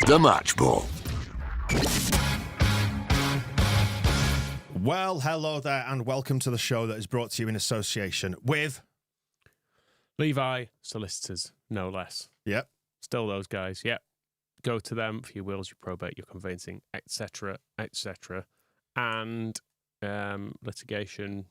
The Match Ball. Well, hello there, and welcome to the show that is brought to you in association with Levi Solicitors, no less. Yep. Still those guys, yep. Go to them for your wills, your probate, your conveyancing, etc., etc. And litigation.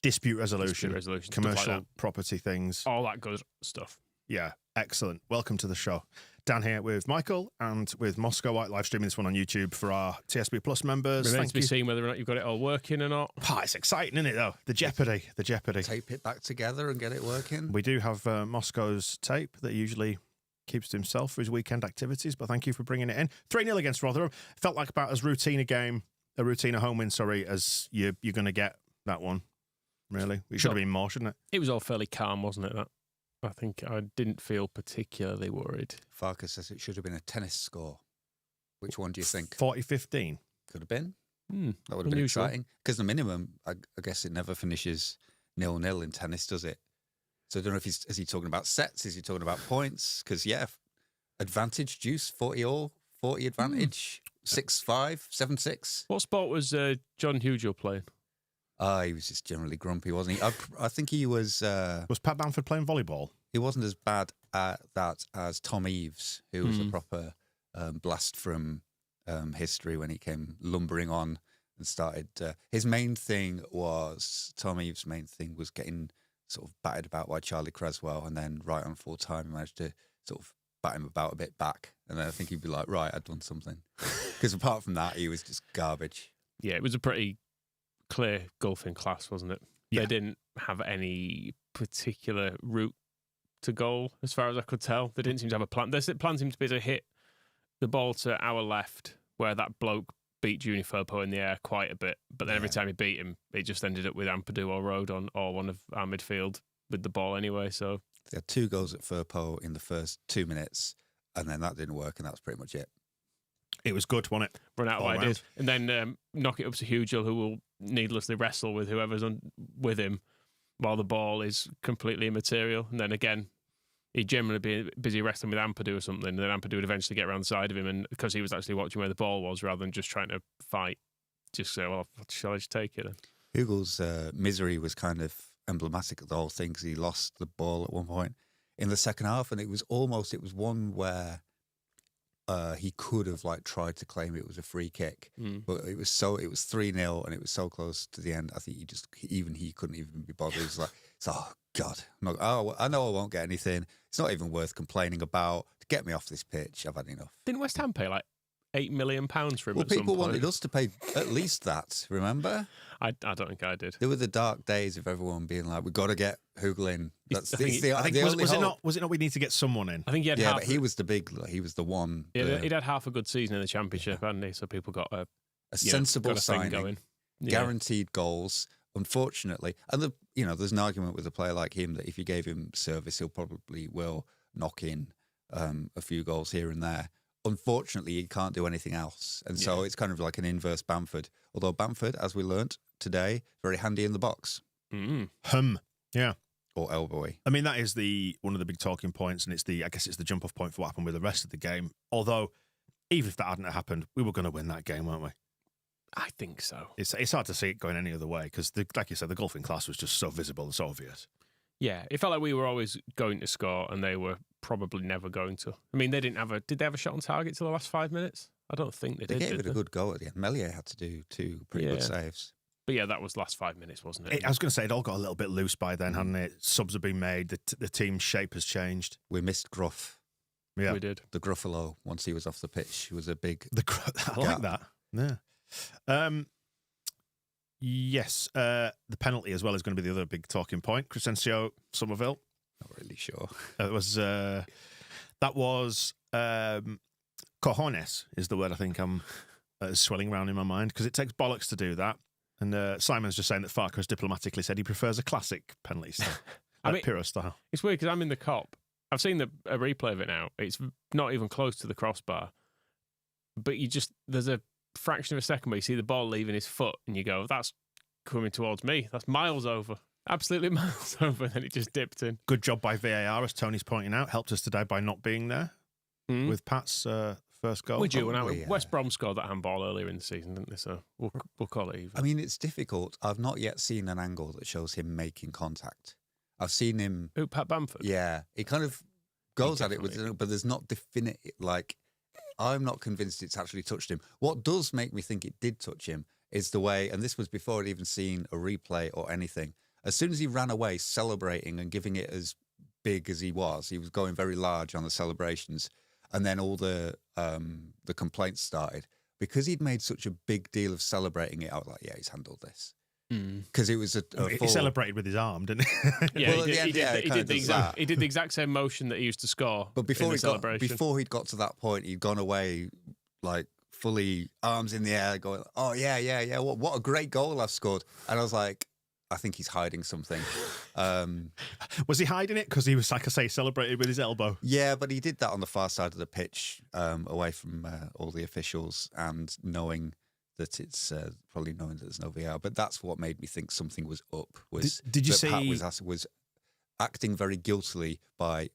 Dispute resolution, commercial like property things. All that good stuff. Yeah, excellent. Welcome to the show. Dan here with Michael and with Moscow White, live streaming this one on YouTube for our TSB Plus members. Remains to be seen whether or not you've got it all working or not. It's exciting, isn't it, though? The jeopardy. Tape it back together and get it working. We do have Moscow's tape that he usually keeps to himself for his weekend activities, but thank you for bringing it in. 3-0 against Rotherham. Felt like about as routine a home win, as you're going to get that one, really. It should have been more, shouldn't it? It was all fairly calm, wasn't it, that? I think I didn't feel particularly worried. Farkas says it should have been a tennis score. Which one do you think? 40-15. Could have been. That would have unusual. been exciting. Because the minimum, I guess it never finishes 0-0 in tennis, does it? So I don't know if is he talking about sets? Is he talking about points? Because, advantage juice, 40-all, 40 advantage, 6-5, 7-6. What sport was John Hugel playing? He was just generally grumpy, wasn't he? I think he was... Was Pat Bamford playing volleyball? He wasn't as bad at that as Tom Eaves, who was a proper blast from history when he came lumbering on and started. His main thing was, Tom Eaves' main thing was getting sort of batted about by Charlie Creswell, and then right on full time he managed to sort of bat him about a bit back. And then I think he'd be like, right, I'd done something. Because apart from that, he was just garbage. Yeah, it was a pretty clear golfing class, wasn't it? Yeah. They didn't have any particular route to goal, as far as I could tell. They didn't seem to have a plan. Their plan seemed to be to hit the ball to our left, where that bloke beat Junior Firpo in the air quite a bit. But then every time he beat him, it just ended up with Ampadu or Rodon or one of our midfield with the ball anyway. So they had 2 goals at Firpo in the first 2 minutes, and then that didn't work, and that was pretty much it. It was good, wasn't it? Run out of ideas. And then knock it up to Hugel, who will needlessly wrestle with whoever's with him while the ball is completely immaterial. And then again, he'd generally be busy wrestling with Ampadu or something, and then Ampadu would eventually get around the side of him, and because he was actually watching where the ball was rather than just trying to fight, just say, well, shall I just take it then? Hugel's misery was kind of emblematic of the whole thing, because he lost the ball at one point in the second half, and it was one where he could have tried to claim it was a free kick, but it was 3-0 and it was so close to the end. I think he couldn't even be bothered. He was like, oh God, I know I won't get anything. It's not even worth complaining about. Get me off this pitch. I've had enough. Didn't West Ham pay £8 million for him? Well, at some people point? wanted us to pay at least that. Remember? I don't think I did. There were the dark days of everyone being like, "We've got to get Hugel in." Was it not? We need to get someone in. I think he had but he was he was the one. He'd had half a good season in the Championship, hadn't he? So people got a sensible got signing, going. Guaranteed goals. Unfortunately, and there's an argument with a player like him that if you gave him service, he'll probably will knock in a few goals here and there. Unfortunately, he can't do anything else, and so it's kind of like an inverse Bamford. Although Bamford, as we learnt today, very handy in the box. Yeah. Or elbowy. I mean, that is one of the big talking points, and I guess it's the jump off point for what happened with the rest of the game. Although, even if that hadn't happened, we were going to win that game, weren't we? I think so. It's hard to see it going any other way because, like you said, the golfing class was just so visible and so obvious. Yeah, it felt like we were always going to score, and they were probably never going to. I mean, they didn't have did they have a shot on target till the last 5 minutes? I don't think they did. They gave it a good go at the end. Melier had to do 2 pretty good saves. But yeah, that was last 5 minutes, wasn't it? I was going to say, it all got a little bit loose by then, hadn't it? Subs have been made. The team's shape has changed. We missed Gruff. Yeah, we did. The Gruffalo, once he was off the pitch, was a big... I like that. Yeah. Yes, the penalty as well is going to be the other big talking point. Crescencio Somerville. Not really sure. That was cojones is the word I think I'm swelling around in my mind, because it takes bollocks to do that. And Simon's just saying that Farkas diplomatically said he prefers a classic penalty style, Pirro style. It's weird because I'm in the cop. I've seen a replay of it now. It's not even close to the crossbar, but there's a fraction of a second where you see the ball leaving his foot, and you go, "That's coming towards me. That's miles over." Absolutely miles over, and then it just dipped in. Good job by VAR, as Tony's pointing out. Helped us today by not being there with Pat's first goal. Would you? And Probably, yeah. West Brom scored that handball earlier in the season, didn't they? So we'll call it even. I mean, it's difficult. I've not yet seen an angle that shows him making contact. I've seen him. Who, Pat Bamford? Yeah, he kind of goes at it definitely- but there's not definite. Like, I'm not convinced it's actually touched him. What does make me think it did touch him is the way, and this was before I'd even seen a replay or anything. As soon as he ran away, celebrating and giving it as big as he was going very large on the celebrations, and then all the complaints started because he'd made such a big deal of celebrating it. I was like, yeah, he's handled this. Because it was He celebrated with his arm, didn't he? Yeah, Well, he at the did, end, he yeah, did it the kinda does exact. that. He did the exact same motion that he used to score. But before in the he celebration. before he'd got to that point, he'd gone away like fully arms in the air, going, "Oh yeah! What a great goal I've scored!" And I was like, "I think he's hiding something." Was he hiding it? Because he was, like I say, celebrated with his elbow. Yeah, but he did that on the far side of the pitch, away from all the officials, and knowing that it's probably knowing that there's no VR. But that's what made me think something was up. Did you that Pat see was acting very guiltily by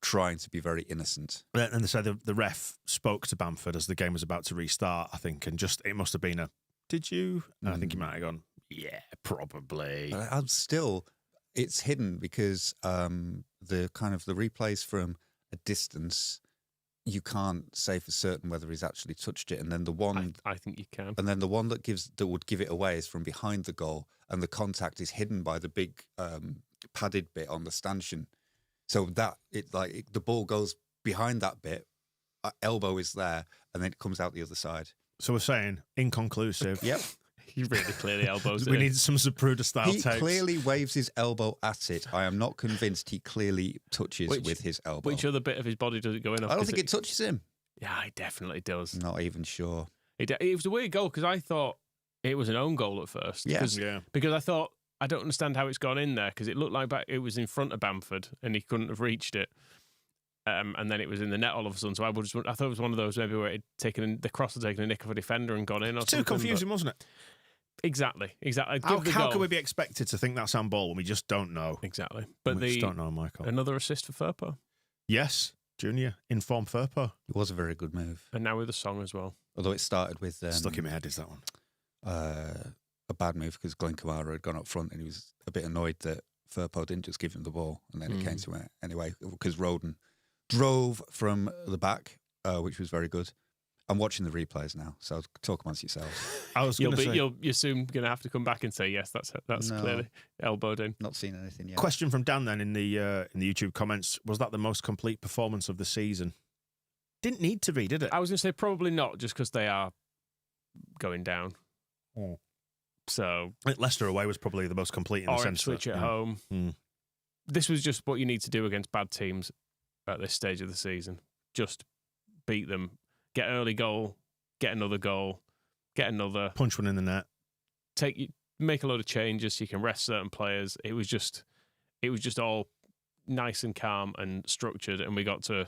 trying to be very innocent? And they said the ref spoke to Bamford as the game was about to restart, I think, and just it must have been a, did you? And I think he might have gone, yeah, probably. But I'm still, it's hidden because the kind of the replays from a distance, you can't say for certain whether he's actually touched it. And then the one, I think you can. and then the one that would give it away is from behind the goal, and the contact is hidden by the big padded bit on the stanchion. So that the ball goes behind that bit, elbow is there, and then it comes out the other side. So we're saying inconclusive. Yep. He really clearly elbows it. We in. need some Zapruder style He tapes. clearly waves his elbow at it. I am not convinced he clearly touches with his elbow. Which other bit of his body does it go in? I don't think it touches him. Yeah, it definitely does. Not even sure. It was a weird goal because I thought it was an own goal at first. Yeah. Because I thought, I don't understand how it's gone in there because it looked like it was in front of Bamford and he couldn't have reached it. And then it was in the net all of a sudden. So I thought it was one of those maybe where the cross had taken a nick of a defender and gone in. Or Too something, confusing, wasn't it? Exactly. How can we be expected to think that's handball when we just don't know? Exactly. But We just don't know, Michael. another assist for Firpo. Yes, Junior, informed Firpo. It was a very good move. And now with a song as well. Although it started with Stuck in my head is that one. a bad move because Glenn Kamara had gone up front and he was a bit annoyed that Firpo didn't just give him the ball, and then it came to it anyway because Roden drove from the back, which was very good. I'm watching the replays now, so talk amongst yourselves. I was going to say, You're soon going to have to come back and say yes. That's No. clearly elbowed in. Not seen anything yet. question from Dan then in the YouTube comments: was that the most complete performance of the season? Didn't need to be, did it? I was going to say probably not, just because they are going down. Oh. So I think Leicester away was probably the most complete in the or sense Ipswich that, at yeah. home. Mm. This was just what you need to do against bad teams at this stage of the season. Just beat them, get early goal, get another goal, get another, punch one in the net. make a load of changes so you can rest certain players. It was just all nice and calm and structured, and we got to,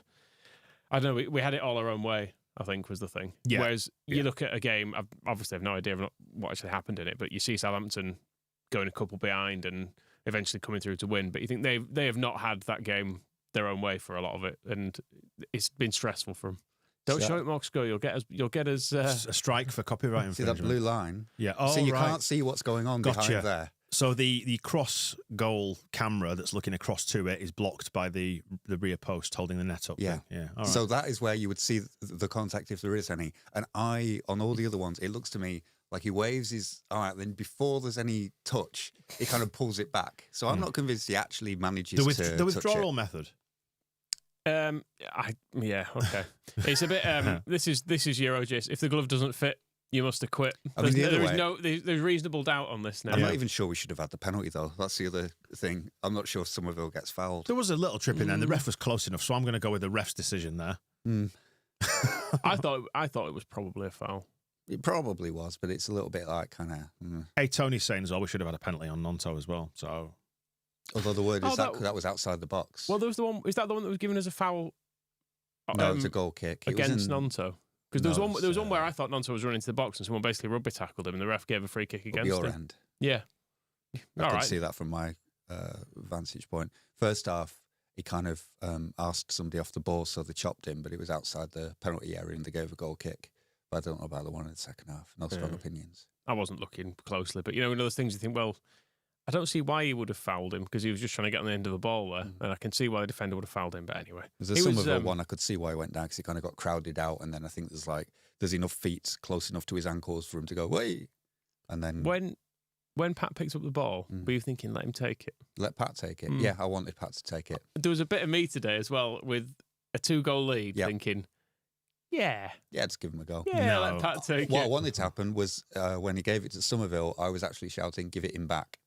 I don't know, we had it all our own way, I think was the thing. Yeah. Whereas you look at a game, I obviously have no idea of what actually happened in it, but you see Southampton going a couple behind and eventually coming through to win. But you think they have not had that game their own way for a lot of it, and it's been stressful for them. Don't show it, Moxco. You'll get us A strike for copyright See that infringement. blue line? Yeah. Oh, So you right. can't see what's going on Gotcha. behind there. So the cross goal camera that's looking across to it is blocked by the rear post holding the net up. Yeah. Yeah. All right. So that is where you would see the contact if there is any. And on all the other ones, it looks to me like he waves his, all right, then before there's any touch, he kind of pulls it back. So I'm not convinced he actually manages the to the withdrawal touch method. Okay. It's a bit. This is Eurogist. If the glove doesn't fit, you must acquit. I mean, the other way- There's reasonable doubt on this now. I'm not even sure we should have had the penalty, though. That's the other thing. I'm not sure if Somerville gets fouled. There was a little trip in there, and the ref was close enough, so I'm going to go with the ref's decision there. I thought it was probably a foul. It probably was, but it's a little bit like kind of... Hey, Tony's saying as well, we should have had a penalty on Nonto as well. So Although the word is that- that was outside the box. Well, there was the one. Is that the one that was given as a foul? No, it's a goal kick. It was against in- Nonto. Because there was No, one. There was one where it's, I thought Nonto was running to the box and someone basically rugby tackled him, and the ref gave a free kick Up against your him. end. Yeah. I All can right. see that from my vantage point. First half, he kind of asked somebody off the ball, so they chopped him, but it was outside the penalty area and they gave a goal kick. But I don't know about the one in the second half. No strong opinions. I wasn't looking closely, but one of those things you think, well, I don't see why he would have fouled him because he was just trying to get on the end of the ball there, and I can see why the defender would have fouled him. But anyway, there's a Somerville one. I could see why he went down because he kind of got crowded out, and then I think there's enough feet close enough to his ankles for him to go way. And then when Pat picked up the ball, were you thinking let him take it? Let Pat take it. Yeah, I wanted Pat to take it. There was a bit of me today as well with a 2-goal lead, thinking, yeah, just give him a go. Yeah, let Pat take it. What I wanted to happen was when he gave it to Somerville, I was actually shouting, "Give it him back."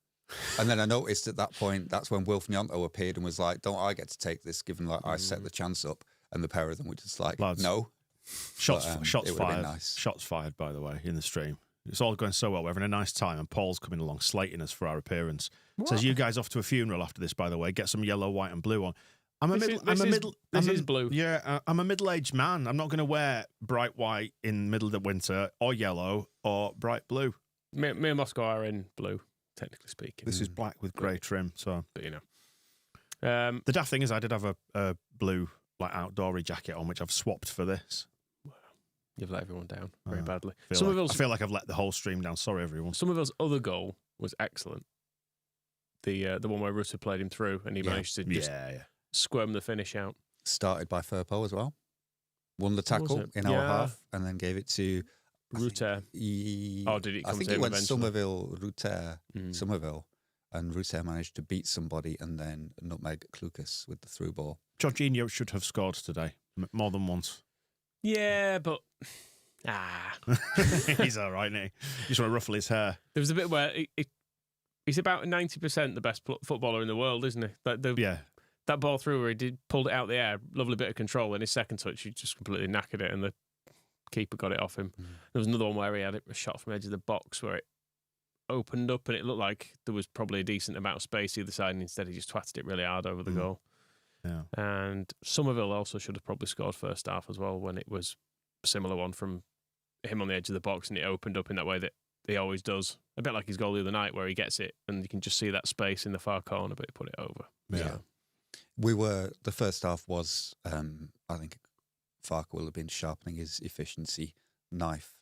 And then I noticed at that point, that's when Wilf Nyonto appeared and was like, "Don't I get to take this, given like I set the chance up?" And the pair of them were just like, Lads, "No." Shots fired. Nice. Shots fired, by the way, in the stream. It's all going so well. We're having a nice time, and Paul's coming along, slating us for our appearance. What? Says, "You guys off to a funeral after this, by the way. Get some yellow, white, and blue on." This is blue. Yeah, I'm a middle-aged man. I'm not going to wear bright white in the middle of the winter, or yellow, or bright blue. Me and Moscow are in blue, technically speaking. This is black with grey trim, so. But the daft thing is, I did have a blue, like outdoory jacket on, which I've swapped for this. You've let everyone down very badly. I feel like I've let the whole stream down. Sorry, everyone. Somerville's other goal was excellent. The one where Rutter played him through, and he managed to just squirm the finish out. Started by Firpo as well. Won the tackle in our half, and then gave it to Rutter. Did it come I think to it him went eventually? Somerville, and Rutter managed to beat somebody and then nutmeg Klukas with the through ball. Jorginho should have scored today, more than once. Yeah, but he's all right, isn't he? You just want to ruffle his hair. There was a bit where he's about 90% the best footballer in the world, isn't he? That ball through where he pulled it out the air, lovely bit of control. In his second touch, he just completely knackered it, and the keeper got it off him. There was another one where he had a shot from the edge of the box where it opened up, and it looked like there was probably a decent amount of space either side, and instead he just twatted it really hard over the goal. Yeah. And Somerville also should have probably scored first half as well, when it was a similar one from him on the edge of the box, and it opened up in that way that he always does. A bit like his goal the other night where he gets it and you can just see that space in the far corner, but he put it over. Yeah. The first half was, I think Farke will have been sharpening his efficiency knife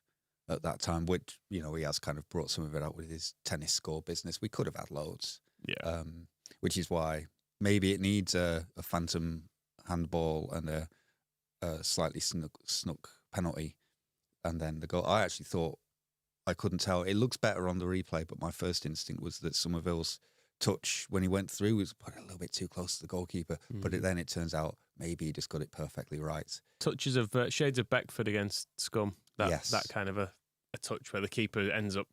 at that time, which, he has kind of brought some of it out with his tennis score business. We could have had loads. Yeah. Which is why maybe it needs a phantom handball and a slightly snuck penalty, and then the goal. I actually thought, I couldn't tell. It looks better on the replay, but my first instinct was that Somerville's touch when he went through was put a little bit too close to the goalkeeper. But then it turns out maybe he just got it perfectly right. Touches of shades of Beckford against Scum. That kind of a touch where the keeper ends up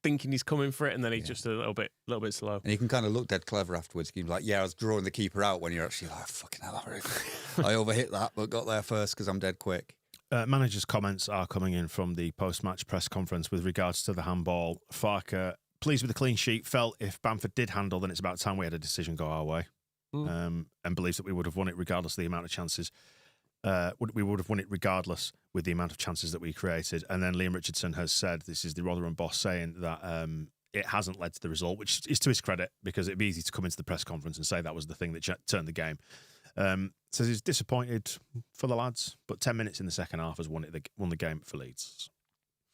thinking he's coming for it, and then he's just a little bit slow. And you can kind of look dead clever afterwards. You can be like, I was drawing the keeper out, when you're actually like, fucking hell, I overhit that, but got there first because I'm dead quick. Manager's comments are coming in from the post-match press conference with regards to the handball. Farke, pleased with the clean sheet, felt if Bamford did handle, then it's about time we had a decision go our way, and believes that we would have won it regardless of the amount of chances. We would have won it regardless with the amount of chances that we created. And then Liam Richardson has said, this is the Rotherham boss saying that it hasn't led to the result, which is to his credit, because it'd be easy to come into the press conference and say that was the thing that turned the game. Says he's disappointed for the lads, but 10 minutes in the second half has won the game for Leeds.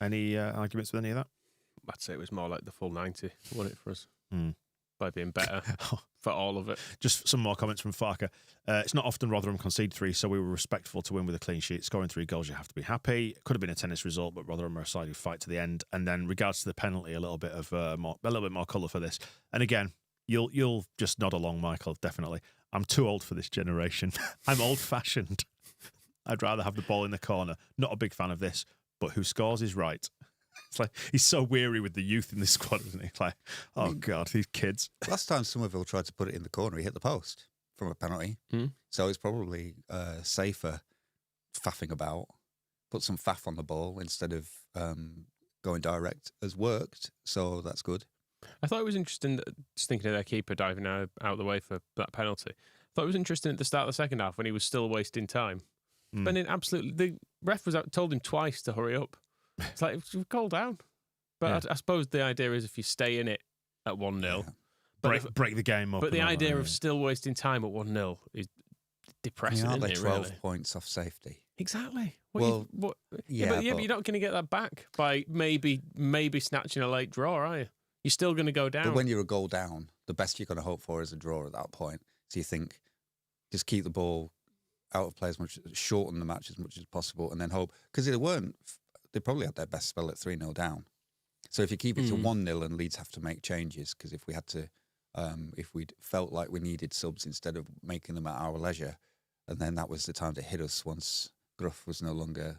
Any arguments with any of that? I'd say it was more like the full 90 won it for us. By being better for all of it. Just some more comments from Farke. It's not often Rotherham concede 3, so we were respectful to win with a clean sheet. Scoring 3 goals, you have to be happy. It could have been a tennis result, but Rotherham are a side who fight to the end. And then, regards to the penalty, a little bit more colour for this. And again, you'll just nod along, Michael. Definitely, I'm too old for this generation. I'm old-fashioned. I'd rather have the ball in the corner. Not a big fan of this, but who scores is right. It's like he's so weary with the youth in this squad, isn't he? Like, God, these kids. Last time Somerville tried to put it in the corner, he hit the post from a penalty. So it's probably safer faffing about. Put some faff on the ball instead of going direct has worked. So that's good. I thought it was interesting, just thinking of their keeper diving out of the way for that penalty. I thought it was interesting at the start of the second half when he was still wasting time. Spending the ref told him twice to hurry up. It's like, cool down. But I suppose the idea is if you stay in it at 1-0, break the game up. But the and all idea that, of still wasting time at 1-0 is depressing, aren't isn't they it, 12 really? points off safety? Exactly. Well, but yeah, you're not going to get that back by maybe snatching a late draw, are you? You're still going to go down. But when you're a goal down, the best you're going to hope for is a draw at that point. So you think, just keep the ball out of play as much, shorten the match as much as possible, and then hope. Because they probably had their best spell at 3-0 down. So if you keep it to 1-0 and Leeds have to make changes, because if we had to, if we'd felt like we needed subs instead of making them at our leisure, and then that was the time to hit us once Gruff was no longer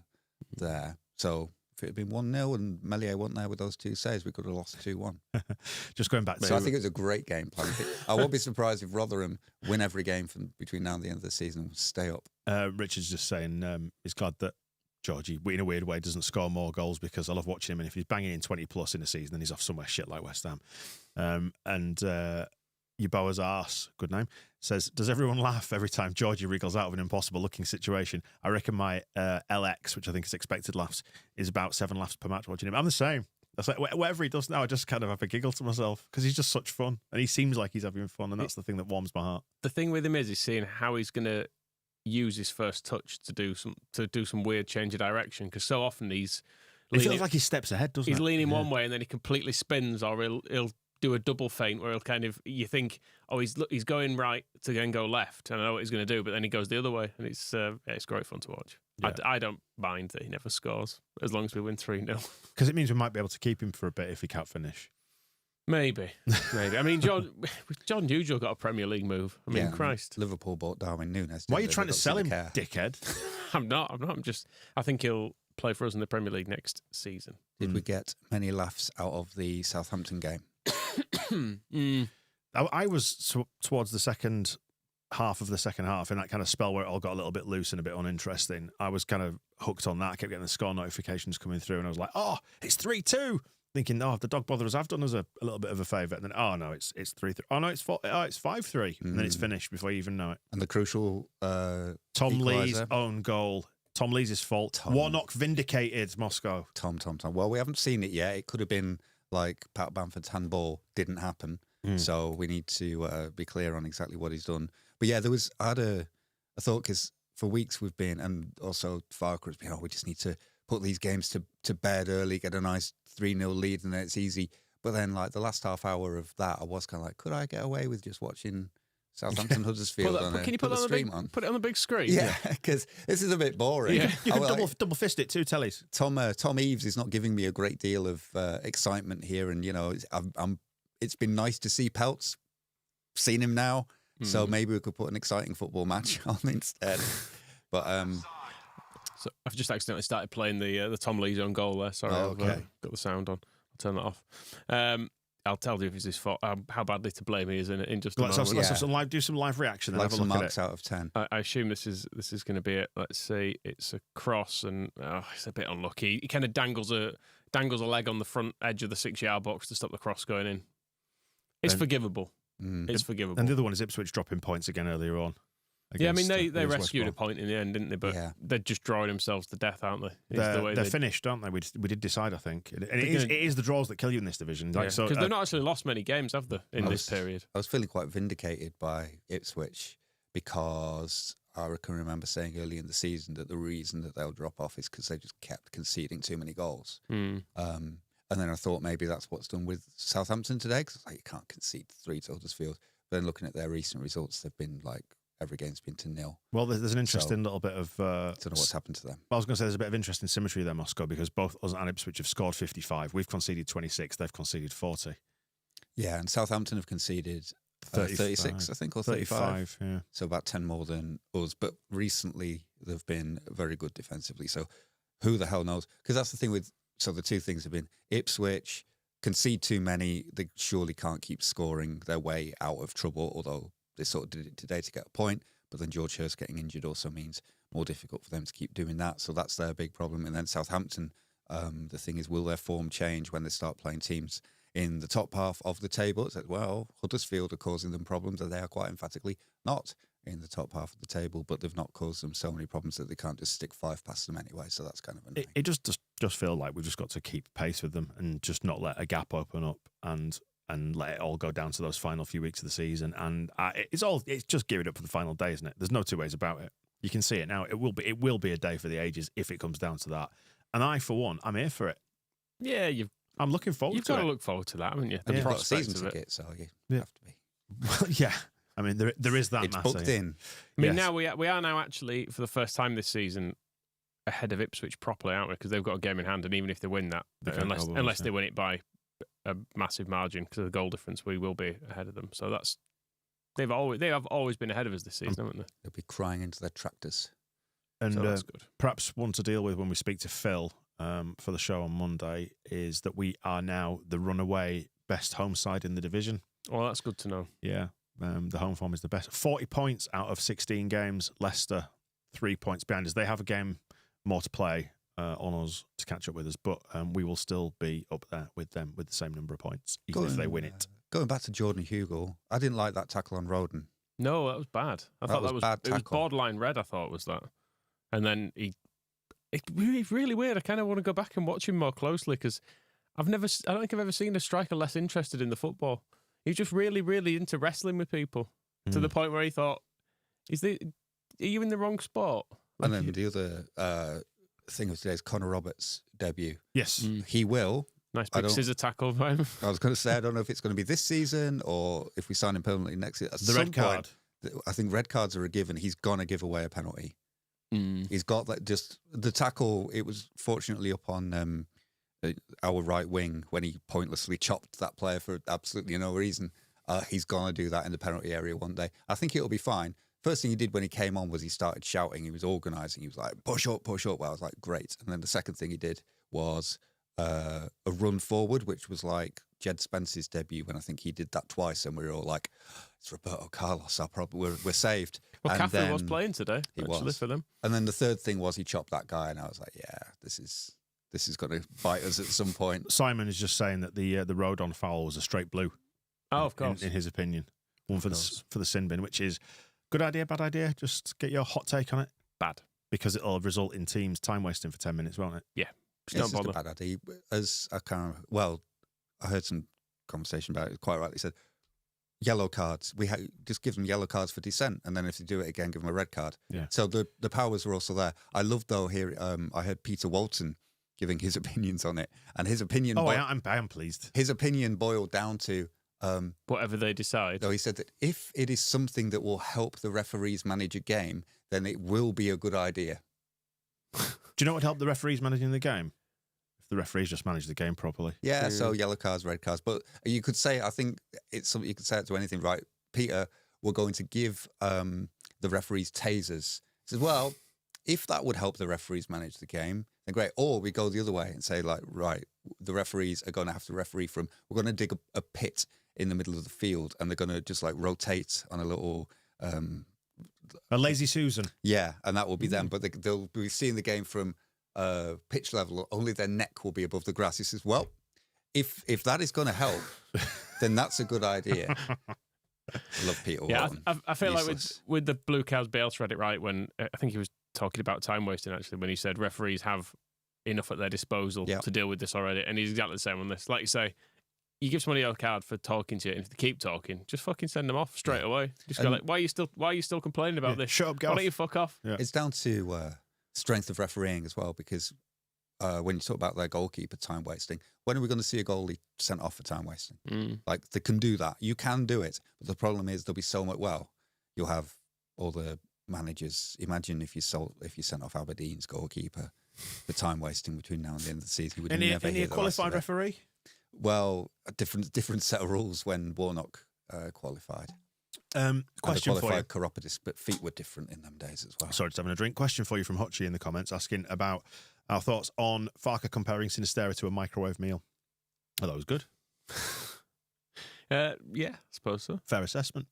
there. So if it had been 1-0 and Melier wasn't there with those two saves, we could have lost 2-1. Just going back to... So I think it was a great game plan. I won't be surprised if Rotherham win every game from between now and the end of the season and stay up. Richard's just saying he's glad that Georgie, in a weird way, doesn't score more goals because I love watching him. And if he's banging in 20 plus in a season, then he's off somewhere shit like West Ham. Yuboa's arse, good name, says, does everyone laugh every time Georgie wriggles out of an impossible looking situation? I reckon my LX, which I think is expected laughs, is about 7 laughs per match watching him. I'm the same. That's like whatever he does now, I just kind of have a giggle to myself because he's just such fun and he seems like he's having fun, and that's the thing that warms my heart. The thing with him is seeing how he's going to use his first touch to do some weird change of direction, because so often it feels like he steps ahead, doesn't it? He's leaning one way and then he completely spins, or he'll do a double feint where he'll kind of, you think, oh, he's going right to then go left, and I know what he's going to do, but then he goes the other way, and it's great fun to watch. Yeah. I don't mind that he never scores as long as we win 3-0. Because it means we might be able to keep him for a bit if he can't finish. Maybe. I mean, John Usual got a Premier League move. I mean, Christ. Liverpool bought Darwin Núñez. Why are you trying to sell him, dickhead? I'm not. I think he'll play for us in the Premier League next season. Did we get many laughs out of the Southampton game? I was towards the second half of the second half, in that kind of spell where it all got a little bit loose and a bit uninteresting. I was kind of hooked on that. I kept getting the score notifications coming through, and I was like, oh, it's 3-2. Thinking, oh, the dog botherers have done us a little bit of a favour. And then, oh, no, it's 3-3. Oh, no, it's 5-3. And then it's finished before you even know it. And the crucial Tom equaliser. Lee's own goal. Tom Lee's his fault. Warnock vindicated Moscow. Tom. Well, we haven't seen it yet. It could have been like Pat Bamford's handball. Didn't happen. So we need to be clear on exactly what he's done. But yeah, I had a thought, because for weeks we've been, and also Farker has been, we just need to put these games to bed early, get a nice 3-0 lead, and then it's easy. But then, like, the last half hour of that, I was kind of like, could I get away with just watching Southampton Huddersfield can you put it on the stream on? Put it on the big screen? Yeah, because this is a bit boring. Yeah. You can double fist it, 2 tellies. Tom Eaves is not giving me a great deal of excitement here, and it's been nice to see Peltz. Seen him now, so maybe we could put an exciting football match on instead. But so I've just accidentally started playing the Tom Lee's own goal there. Sorry, I've got the sound on. I'll turn that off. I'll tell you if it's his fault. How badly to blame he is in just a moment. Let's do some live reaction. And like have a some look marks at it. out of 10. I assume this is going to be it. Let's see. It's a cross, and it's a bit unlucky. He kind of dangles a leg on the front edge of the 6-yard box to stop the cross going in. It's forgivable. It's forgivable. And the other one is Ipswich dropping points again earlier on. Yeah, I mean, they rescued a point in the end, didn't they? But they're just drawing themselves to death, aren't they? They're finished, aren't they? We did decide, I think. And it is the draws that kill you in this division. Because they've not actually lost many games, have they, in this period? I was feeling quite vindicated by Ipswich, because I can remember saying early in the season that the reason that they'll drop off is because they just kept conceding too many goals. And then I thought maybe that's what's done with Southampton today, because you can't concede 3 to Huddersfield. But then looking at their recent results, they've been like, every game's been to 0. Well, there's an interesting little bit of... I don't know what's happened to them. I was going to say there's a bit of interesting symmetry there, Moscow, because both us and Ipswich have scored 55. We've conceded 26. They've conceded 40. Yeah, and Southampton have conceded 36, I think, or 35. Yeah. So about 10 more than us. But recently, they've been very good defensively. So who the hell knows? Because that's the thing with... So the two things have been Ipswich concede too many. They surely can't keep scoring their way out of trouble, although they sort of did it today to get a point. But then George Hurst getting injured also means more difficult for them to keep doing that. So that's their big problem. And then Southampton, the thing is, will their form change when they start playing teams in the top half of the table? It's like, well, Huddersfield are causing them problems, and they are quite emphatically not in the top half of the table, but they've not caused them so many problems that they can't just stick 5 past them anyway. So that's kind of annoying. It just feel like we've just got to keep pace with them and just not let a gap open up. And and let it all go down to those final few weeks of the season. And it's just gearing up for the final day, isn't it? There's no two ways about it. You can see it now. It will be a day for the ages if it comes down to that. And I, for one, I'm here for it. Yeah, I'm looking forward to it. You've got to look forward to that, haven't you? And The you've got a prospect season of it. ticket, so you have to be. Well, yeah. I mean, there is that. It's matter. booked in. I mean, Yes. now we are now actually for the first time this season ahead of Ipswich properly, aren't we? Because they've got a game in hand, and even if they win that, They can probably, unless they win it by a massive margin because of the goal difference, we will be ahead of them. So they have always been ahead of us this season, haven't they? They'll be crying into their tractors. And So that's good. perhaps one to deal with when we speak to Phil for the show on Monday is that we are now the runaway best home side in the division. Well, that's good to know. Yeah, the home form is the best. 40 points out of 16 games. Leicester 3 points behind us. They have a game more to play on us to catch up with us, but we will still be up there with them with the same number of points, even if they win it. Going back to Jordan Hugill, I didn't like that tackle on Roden. No, that was bad. I thought that was bad it was tackle. borderline red. I thought it was that, and then it's really weird. I kind of want to go back and watch him more closely because I don't think I've ever seen a striker less interested in the football. He's just really, really into wrestling with people to the point where he thought, are you in the wrong sport? And then the other thing of today is Connor Roberts' debut. Yes. He will. Nice big scissor tackle by him. I was going to say, I don't know if it's going to be this season or if we sign him permanently next year. At The some red card. point, I think red cards are a given. He's going to give away a penalty. He's got that just the tackle. It was fortunately up on our right wing when he pointlessly chopped that player for absolutely no reason. He's going to do that in the penalty area one day. I think it'll be fine. First thing he did when he came on was he started shouting. He was organising. He was like, push up, push up. Well, I was like, great. And then the second thing he did was a run forward, which was like Jed Spence's debut when I think he did that twice. And we were all like, it's Roberto Carlos. We're saved. Well, And Catherine was then playing today, he actually, was. for them. And then the third thing was he chopped that guy. And I was like, yeah, this is going to bite us at some point. Simon is just saying that the Rodon foul was a straight blue. Oh, of course. In his opinion. One for the sin bin, which is good idea, bad idea? Just get your hot take on it. Bad. Because it'll result in teams time wasting for 10 minutes, won't it? Yeah. It's Just just don't a bother. bad idea. As I heard some conversation about it. Quite rightly said, yellow cards. Just give them yellow cards for dissent, and then if they do it again, give them a red card. Yeah. So the powers were also there. I loved though here. I heard Peter Walton giving his opinions on it, and his opinion. Oh, I am pleased. His opinion boiled down to. Whatever they decide. No, he said that if it is something that will help the referees manage a game, then it will be a good idea. Do you know what would help the referees managing the game? If the referees just manage the game properly. Yeah, so yellow cards, red cards. But you could say, I think it's something you could say it to anything, right? Peter, we're going to give the referees tasers. He says, well, if that would help the referees manage the game, then great. Or we go the other way and say, like, right, the referees are going to have to referee from, we're going to dig a pit in the middle of the field and they're going to just like rotate on a little... A lazy Susan. Yeah, and that will be them. But they'll be seeing the game from pitch level. Only their neck will be above the grass. He says, well, if that is going to help, then that's a good idea. I love Peter Walton. I feel Useless. like with the blue cards, Bales read it right when I think he was talking about time wasting, actually, when he said referees have enough at their disposal to deal with this already. And he's exactly the same on this. Like you say, you give somebody a card for talking to you, and if they keep talking, just fucking send them off straight away. Just go like, why are you still complaining about this? Shut up, get Why off. don't you fuck off? Yeah. It's down to strength of refereeing as well, because when you talk about their goalkeeper time wasting, when are we going to see a goalie sent off for time wasting? Like, they can do that. You can do it. But the problem is there'll be so much, you'll have all the managers. Imagine if you sent off Aberdeen's goalkeeper for time wasting between now and the end of the season. You would never Any hear the last of qualified it. referee? Well, a different set of rules when Warnock qualified. Question and for you. qualified chiropodist, but feet were different in them days as well. Sorry, just having a drink. Question for you from Hutchie in the comments asking about our thoughts on Farker comparing Sinistera to a microwave meal. Oh, that was good. Yeah, I suppose so. Fair assessment.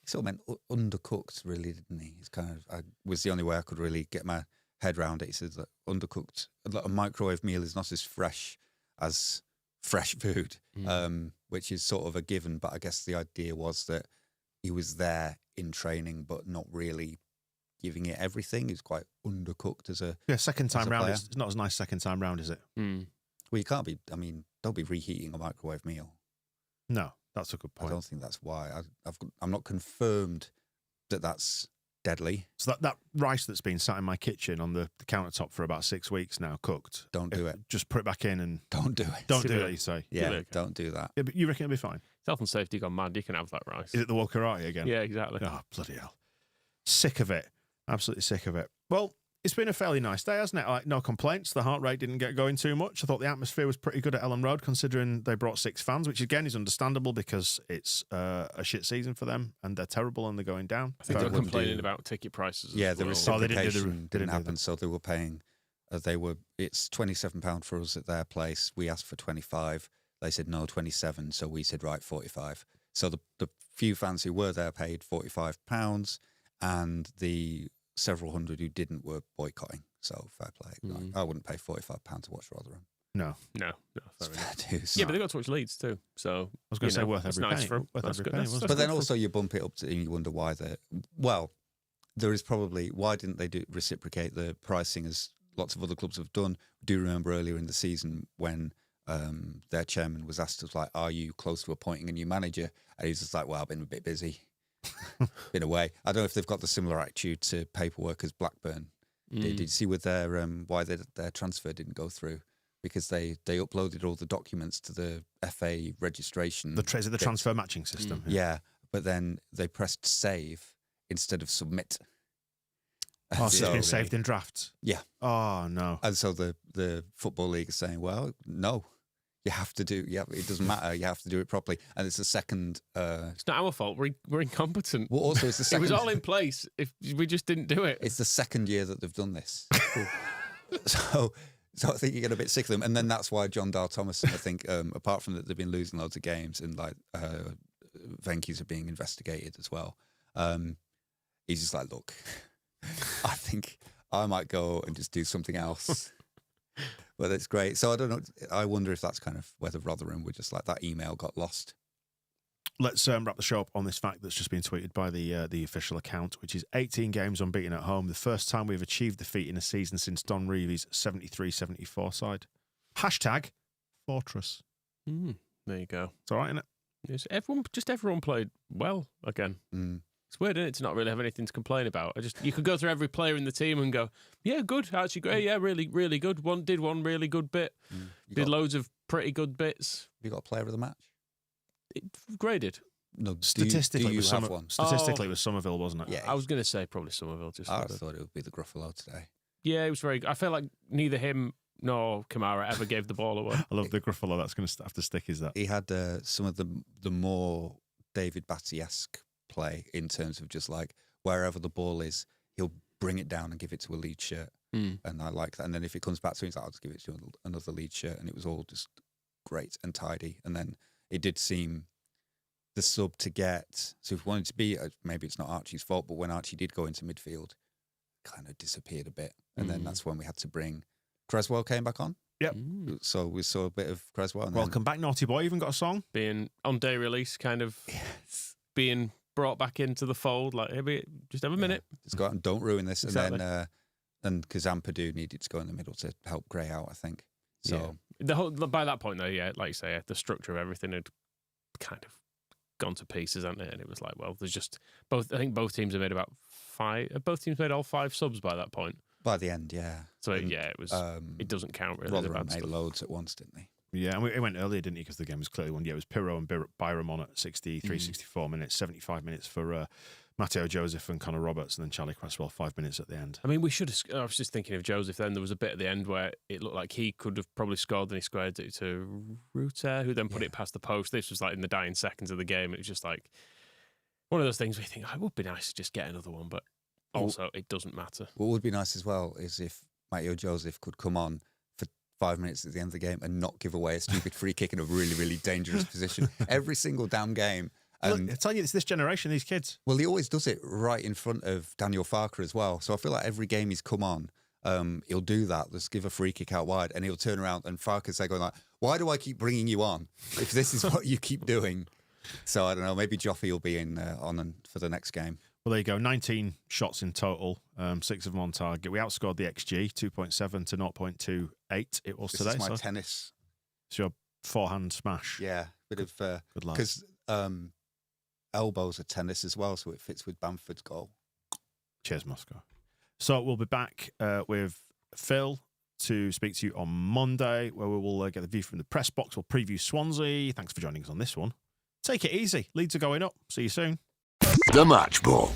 He sort of meant undercooked, really, didn't he? It's kind of was the only way I could really get my head around it. He says that undercooked, a microwave meal is not as fresh as fresh food, which is sort of a given. But I guess the idea was that he was there in training, but not really giving it everything. He was quite undercooked as a second time a round. player. It's not as nice second time round, is it? Well, you can't be. I mean, don't be reheating a microwave meal. No, that's a good I point. don't think that's why. I'm not confirmed that that's deadly. So that rice that's been sat in my kitchen on the countertop for about 6 weeks now, cooked. Don't do it. Just put it back in and Don't do it. don't do it, you say. Yeah, don't do that. Yeah, but you reckon it'll be fine? Health and safety gone mad. You can have that rice. Is it the Walkerati again? Yeah, exactly. Oh, bloody hell. Sick of it. Absolutely sick of it. Well, it's been a fairly nice day, hasn't it? Like, no complaints. The heart rate didn't get going too much. I thought the atmosphere was pretty good at Elland Road, considering they brought 6 fans, which again is understandable because it's a shit season for them and they're terrible and they're going down. I think they were wouldn't complaining do- about ticket prices. Yeah, as the well. reciprocation didn't do happen. that. So they were paying. It's £27 for us at their place. We asked for 25. They said no, 27. So we said right, 45. So the few fans who were there paid £45, and the several hundred who didn't were boycotting. So fair play. Like, I wouldn't pay £45 to watch Rotherham. No. No. It's Fair enough. fair dues. Yeah, but they got to watch Leeds too. So I was going to say worth that's every nice penny. for 'em. Worth That's every good. penny, That's- wasn't But it? then also you bump it up and you wonder why there is probably, why didn't they reciprocate the pricing as lots of other clubs have done? Do you remember earlier in the season when their chairman was asked, like, are you close to appointing a new manager? And he's just like, well, I've been a bit busy, been away. I don't know if they've got the similar attitude to paperwork as Blackburn. Did you see with their why their transfer didn't go through? Because they uploaded all the documents to the FA registration. The transfer matching system. Yeah, but then they pressed save instead of submit. Oh, so it's been saved in drafts? Yeah. Oh, no. And so the Football League is saying, well, no, you have to do, it doesn't matter, you have to do it properly. And it's the second... It's not our fault. We're incompetent. well, also, it's the It second... was all in place. If we just didn't do it. It's the second year that they've done this. So I think you get a bit sick of them. And then that's why John Dale Thomas, I think, apart from that they've been losing loads of games and like Venky's are being investigated as well, he's just like, look, I think I might go and just do something else. But it's great. So I don't know. I wonder if that's kind of whether Rotherham were just like that email got lost. Let's wrap the show up on this fact that's just been tweeted by the official account, which is 18 games unbeaten at home. The first time we've achieved the feat in a season since Don Reevy's 73-74 side. Hashtag Fortress. There you go. It's all right, isn't it? Yes, everyone played well again. It's weird, isn't it, to not really have anything to complain about. You could go through every player in the team and go, yeah, good, actually great, yeah, really, really good. Did one really good bit. Did loads of pretty good bits. Have you got a player of the match? It graded. No, Statistically, do you it was have one? Statistically, it was Somerville, wasn't it? Yeah. I was going to say probably Somerville. I thought it would be the Gruffalo today. Yeah, it was very good. I feel like neither him nor Kamara ever gave the ball away. I love the Gruffalo. That's going to have to stick, is that? He had some of the more David Batty-esque play in terms of just like wherever the ball is, he'll bring it down and give it to a Leeds shirt. And I like that. And then if it comes back to me, he's like, I'll just give it to another Leeds shirt. And it was all just great and tidy. And then it did seem the sub to get, so if we wanted to be, maybe it's not Archie's fault, but when Archie did go into midfield, kind of disappeared a bit. And then that's when we had to bring, Creswell came back on. Yep. So we saw a bit of Creswell. And Welcome back, Naughty Boy. Even got a song? Being on day release, kind of being brought back into the fold. Like, hey, just have a minute. Just go out and don't ruin this. Exactly. And then because Ampadu needed to go in the middle to help Gray out, I think. So the whole, by that point, though, yeah, like you say, the structure of everything had kind of gone to pieces, hadn't it? And it was like, well, there's just both. I think both teams have made about 5. Both teams made all 5 subs by that point. by the end, yeah. So And, it was. It doesn't count really. Rotherham The bad made stuff. loads at once, didn't they? Yeah, and it went earlier, didn't he? Because the game was clearly won. Yeah, it was Pirro and Byram on at 63, 64 minutes, 75 minutes for Matteo Joseph and Connor Roberts, and then Charlie Cresswell, 5 minutes at the end. I mean, we should have. I was just thinking of Joseph then. There was a bit at the end where it looked like he could have probably scored, then he squared it to Rutter, who then put it past the post. This was like in the dying seconds of the game. It was just like one of those things where you think, oh, it would be nice to just get another one, but also it doesn't matter. What would be nice as well is if Matteo Joseph could come on for 5 minutes at the end of the game and not give away a stupid free kick in a really, really dangerous position. Every single damn game. And Look, I tell you, it's this generation, these kids. well, he always does it right in front of Daniel Farker as well. So I feel like every game he's come on, he'll do that. Just give a free kick out wide, and he'll turn around and Farker's there going like, "Why do I keep bringing you on if this is what you keep doing?" So I don't know. Maybe Joffrey will be on for the next game. Well, there you go. 19 shots in total, 6 of them on target. We outscored the XG, 2.7 to 0.28 it was This today. is my So tennis. it's your forehand smash. Yeah, Bit of Good lad. because elbows are tennis as well, so it fits with Bamford's goal. Cheers, Moscow. So we'll be back with Phil to speak to you on Monday, where we will get the view from the press box. We'll preview Swansea. Thanks for joining us on this one. Take it easy. Leeds are going up. See you soon. The Match Ball.